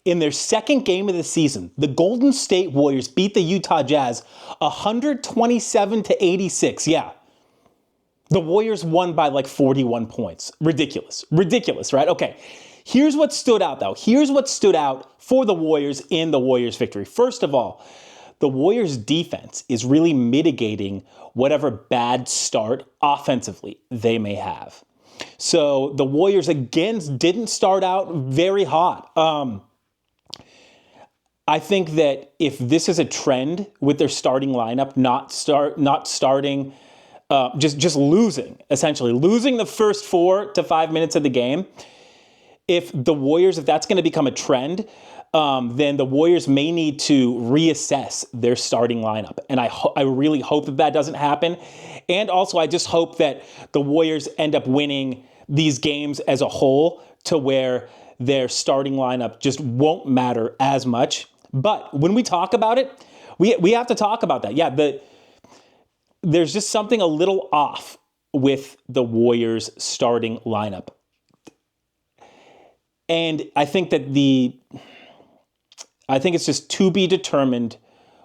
In their second game of the season, the Golden State Warriors beat the Utah Jazz 127-86. Yeah. The Warriors won by like 41 points. Ridiculous. Ridiculous, right? Okay. Here's what stood out, though. Here's what stood out for the Warriors in the Warriors' victory. First of all, the Warriors' defense is really mitigating whatever bad start offensively they may have. So the Warriors, again, didn't start out very hot. I think that if this is a trend with their starting lineup, just losing, essentially losing the first 4 to 5 minutes of the game. If that's going to become a trend, then the Warriors may need to reassess their starting lineup. And I really hope that doesn't happen. And also, I just hope that the Warriors end up winning these games as a whole to where their starting lineup just won't matter as much. But when we talk about it, we have to talk about that. Yeah, there's just something a little off with the Warriors starting lineup. And I think that it's just to be determined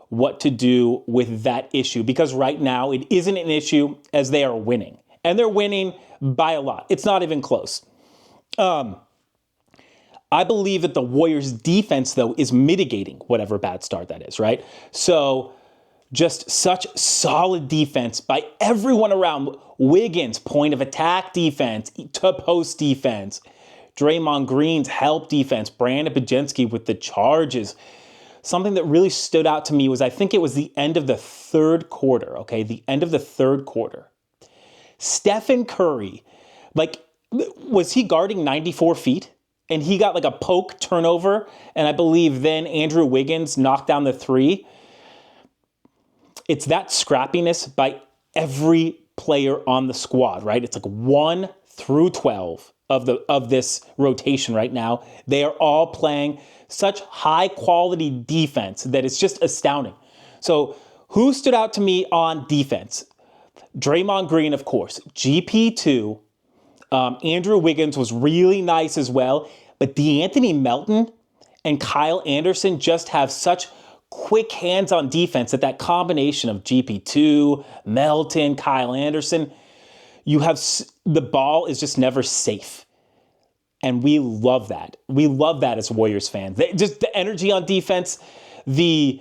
what to do with that issue, because right now it isn't an issue as they are winning, and they're winning by a lot. It's not even close. I believe that the Warriors defense, though, is mitigating whatever bad start that is, right? So just such solid defense by everyone around. Wiggins, point of attack defense, to post defense. Draymond Green's help defense. Brandin Podziemski with the charges. Something that really stood out to me was, I think it was the end of the third quarter, okay? The end of the third quarter. Stephen Curry, was he guarding 94 feet? And he got like a poke turnover, and I believe then Andrew Wiggins knocked down the three. It's that scrappiness by every player on the squad, right? It's like 1 through 12 of this rotation right now. They are all playing such high quality defense that it's just astounding. So who stood out to me on defense? Draymond Green, of course. GP2. Andrew Wiggins was really nice as well. But De'Anthony Melton and Kyle Anderson just have such quick hands on defense that combination of GP2, Melton, Kyle Anderson, you have the ball is just never safe. And we love that. We love that as Warriors fans. Just the energy on defense, the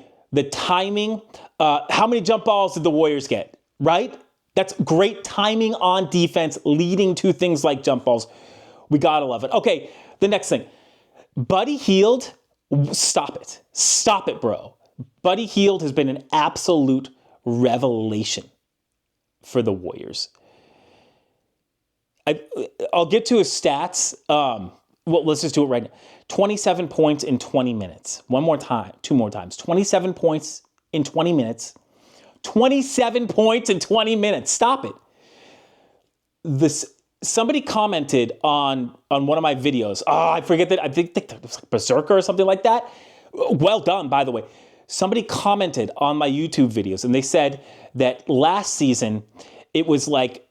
timing. How many jump balls did the Warriors get, right? That's great timing on defense, leading to things like jump balls. We gotta love it. Okay, the next thing. Buddy Hield, stop it. Stop it, bro. Buddy Hield has been an absolute revelation for the Warriors. I'll get to his stats. Let's just do it right now. 27 points in 20 minutes. One more time, 2 more times. 27 points in 20 minutes. 27 points in 20 minutes. Stop it. Somebody commented on one of my videos. I forget that. I think it was like Berserker or something like that. Well done, by the way. Somebody commented on my YouTube videos, and they said that last season it was like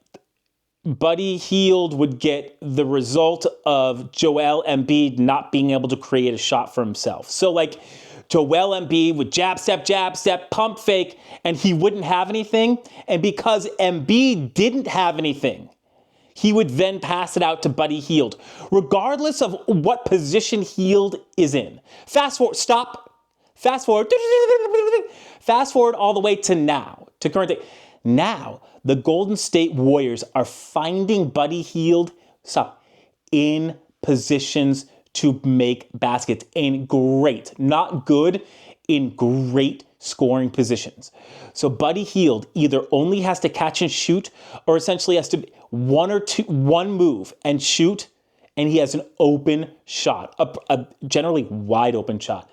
Buddy Hield would get the result of Joel Embiid not being able to create a shot for himself. So like Joel Embiid would jab, step, pump fake, and he wouldn't have anything. And because Embiid didn't have anything, he would then pass it out to Buddy Hield, regardless of what position Hield is in. Fast forward all the way to now, to current day. Now, the Golden State Warriors are finding Buddy Hield in positions to make baskets in great, not good, in great scoring positions. So Buddy Hield either only has to catch and shoot, or essentially has to one move and shoot, and he has an open shot, a generally wide open shot.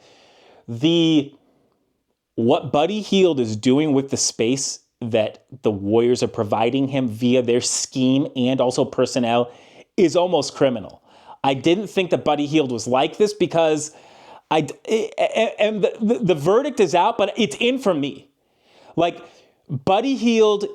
What Buddy Hield is doing with the space that the Warriors are providing him via their scheme and also personnel is almost criminal. I didn't think that Buddy Hield was like this because the verdict is out, but it's in for me. Like, Buddy Hield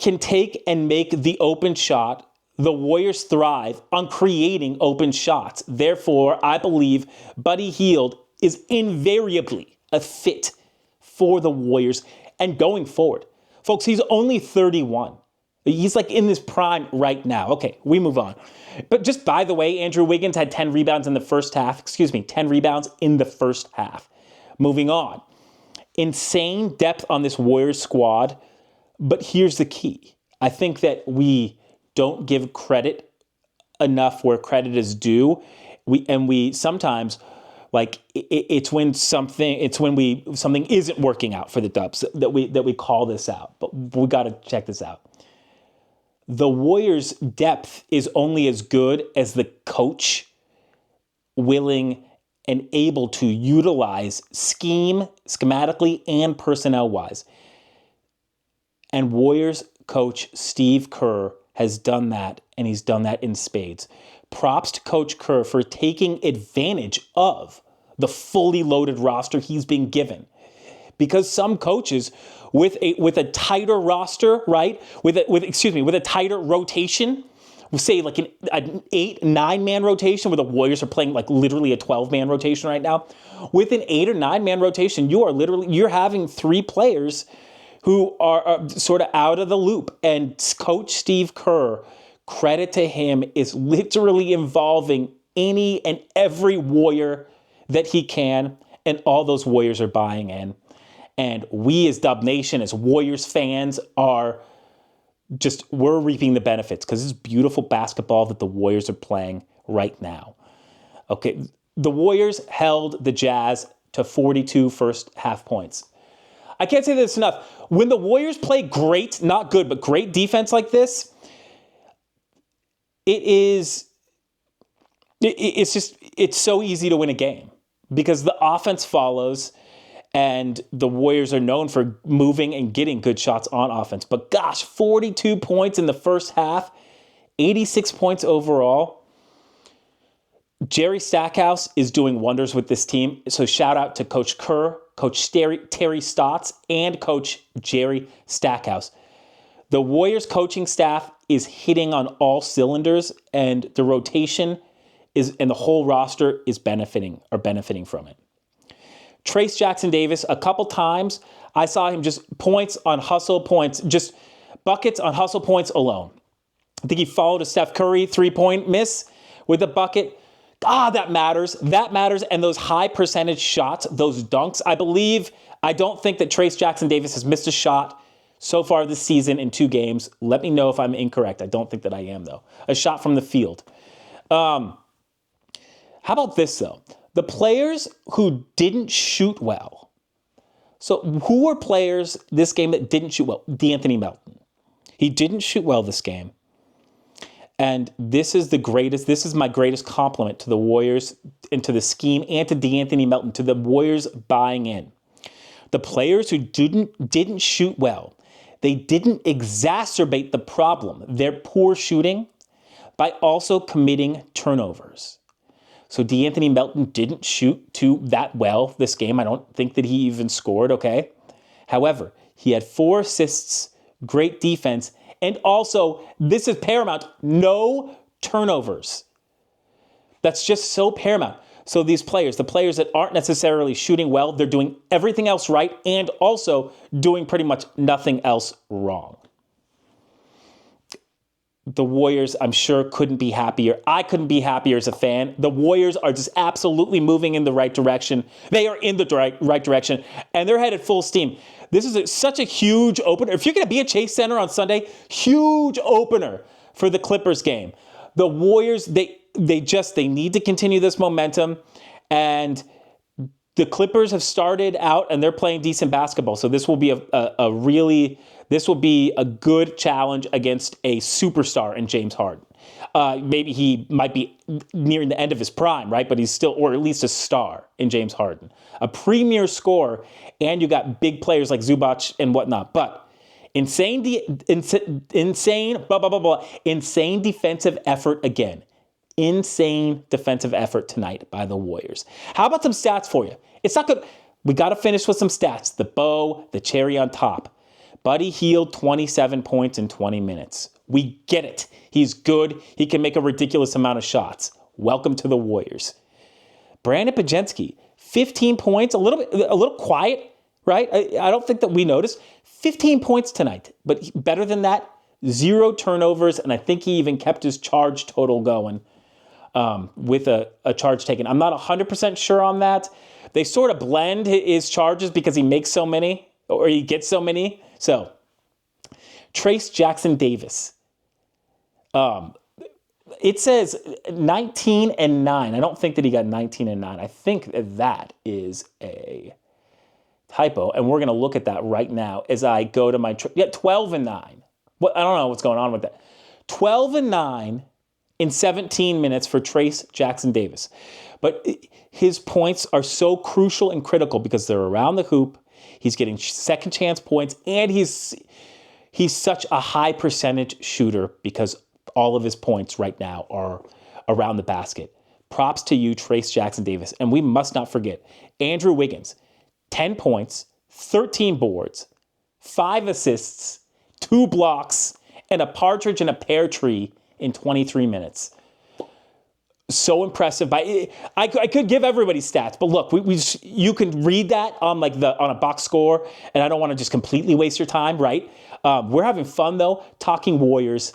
can take and make the open shot the Warriors thrive on creating open shots. Therefore, I believe Buddy Hield is invariably a fit for the Warriors and going forward. Folks, he's only 31. He's like in this prime right now. Okay, we move on. But just by the way, Andrew Wiggins had 10 rebounds in the first half. 10 rebounds in the first half. Moving on. Insane depth on this Warriors squad. But here's the key. I think that we don't give credit enough where credit is due. We sometimes, like, it's when something isn't working out for the Dubs that we call this out. But we got to check this out. The Warriors' depth is only as good as the coach willing and able to utilize schematically and personnel-wise. And Warriors coach Steve Kerr has done that, and he's done that in spades. Props to Coach Kerr for taking advantage of the fully loaded roster he's been given. Because some coaches with a tighter roster, right? With a tighter rotation, say like an 8-9 man rotation, where the Warriors are playing like literally a 12-man rotation right now. With an 8 or 9 man rotation, you're having 3 players who are sort of out of the loop. And Coach Steve Kerr, credit to him, is literally involving any and every Warrior that he can, and all those Warriors are buying in. And we as Dub Nation, as Warriors fans, we're reaping the benefits because it's beautiful basketball that the Warriors are playing right now. Okay, the Warriors held the Jazz to 42 first half points. I can't say this enough. When the Warriors play great, not good, but great defense like this, it's so easy to win a game because the offense follows. And the Warriors are known for moving and getting good shots on offense. But gosh, 42 points in the first half, 86 points overall. Jerry Stackhouse is doing wonders with this team. So shout out to Coach Kerr, Coach Terry Stotts, and Coach Jerry Stackhouse. The Warriors coaching staff is hitting on all cylinders, and the rotation and the whole roster is benefiting from it. Trace Jackson-Davis, a couple times, I saw him just points on hustle points, just buckets on hustle points alone. I think he followed a Steph Curry 3-point miss with a bucket. That matters. That matters. And those high percentage shots, those dunks, I don't think that Trace Jackson-Davis has missed a shot so far this season in 2 games. Let me know if I'm incorrect. I don't think that I am, though. A shot from the field. How about this, though? The players who didn't shoot well. So who were players this game that didn't shoot well? De'Anthony Melton. He didn't shoot well this game. And this is my greatest compliment to the Warriors and to the scheme and to De'Anthony Melton, to the Warriors buying in. The players who didn't shoot well, they didn't exacerbate the problem, their poor shooting, by also committing turnovers. So De'Anthony Melton didn't shoot that well this game. I don't think that he even scored, okay? However, he had 4 assists, great defense, and also, this is paramount, no turnovers. That's just so paramount. So these players, the players that aren't necessarily shooting well, they're doing everything else right and also doing pretty much nothing else wrong. The Warriors, I'm sure, couldn't be happier. I couldn't be happier as a fan. The Warriors are just absolutely moving in the right direction. They are in the right direction, and they're headed full steam. This is such a huge opener. If you're going to be at Chase Center on Sunday, huge opener for the Clippers game. The Warriors, they need to continue this momentum, and the Clippers have started out, and they're playing decent basketball. So this will be This will be a good challenge against a superstar in James Harden. Maybe he might be nearing the end of his prime, right? But he's still, or at least a star in James Harden. A premier scorer, and you got big players like Zubac and whatnot. But insane defensive effort again. Insane defensive effort tonight by the Warriors. How about some stats for you? It's not good. We got to finish with some stats. The bow, the cherry on top. Buddy Hield, 27 points in 20 minutes. We get it. He's good. He can make a ridiculous amount of shots. Welcome to the Warriors. Brandin Podziemski, 15 points, a little quiet, right? I don't think that we noticed. 15 points tonight, but better than that, 0 turnovers, and I think he even kept his charge total going with a charge taken. I'm not 100% sure on that. They sort of blend his charges because he makes so many, or he gets so many. So, Trayce Jackson-Davis. It says 19 and 9. I don't think that he got 19 and 9. I think that is a typo, and we're going to look at that right now as I go to my 12 and 9. I don't know what's going on with that. 12 and 9 in 17 minutes for Trayce Jackson-Davis. But his points are so crucial and critical because they're around the hoop. He's getting second chance points, and he's such a high percentage shooter because all of his points right now are around the basket. Props to you, Trayce Jackson-Davis. And we must not forget Andrew Wiggins, 10 points, 13 boards, 5 assists, 2 blocks, and a partridge in a pear tree in 23 minutes. So impressive. I could give everybody stats, but look, you can read that on a box score, and I don't want to just completely waste your time, right? We're having fun though, talking Warriors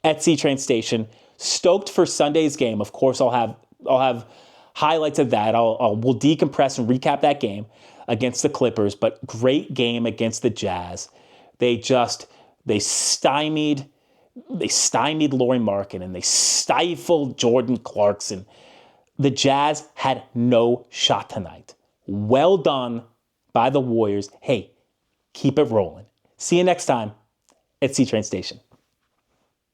at C-Train Station. Stoked for Sunday's game. Of course, I'll have highlights of that. We'll decompress and recap that game against the Clippers, but great game against the Jazz. They stymied Lauri Markkanen, and they stifled Jordan Clarkson. The Jazz had no shot tonight. Well done by the Warriors. Hey, keep it rolling. See you next time at C-Train Station.